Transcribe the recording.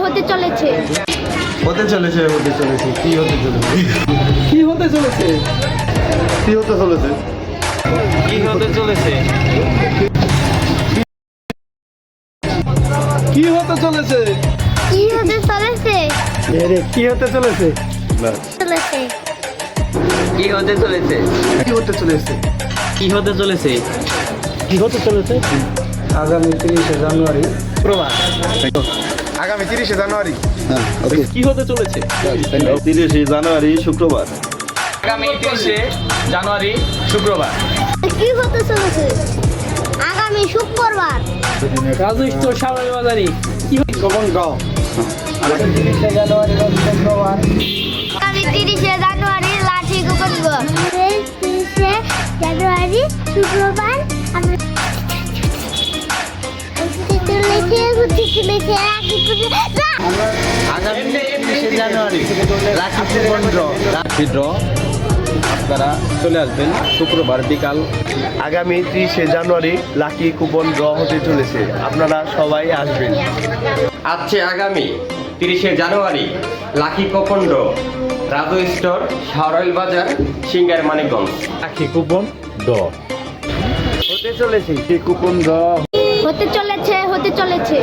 হতে চলেছে হতে চলেছে হতে চলেছে কি হতে চলেছে কি হতে চলেছে? কি হতে চলেছে কি হতে চলেছে? কি হতে চলেছে? কি হতে চলেছে কি হতে চলেছে? চলেছে কি হতে চলেছে? কি হতে চলেছে কি হতে চলেছে? কি হতে চলেছে? আগামী 30শে জানুয়ারি প্রবাস। আগামী 30শে জানুয়ারি কি হতে চলেছে? 30শে জানুয়ারি শুক্রবার আগামী 30শে জানুয়ারি শুক্রবার। কি হতে চলেছে আগামী শুক্রবার রাজু স্টোর সামনে বাজারে কি কখন গাও? আগামী 30শে জানুয়ারি শুক্রবার। আগামী 30শে জানুয়ারি লাঠি গোপন 30শে জানুয়ারি শুক্রবার আমরা আগামী 30শে জানুয়ারি রাখি কুপন ড্র আপনারা চলে আসবেন শুক্রবার বিকাল। আগামী 30শে জানুয়ারি লাকি কুপন ড্র হতে চলেছে আপনারা সবাই আসবেন আছে আগামী 30শে জানুয়ারি lucky coupon draw Raju store Shahrail বাজার সিঙ্গার মানিকগঞ্জ। রাখি কুপন ড্র হতে চলেছে কি কুপন ড্র হতে চলেছে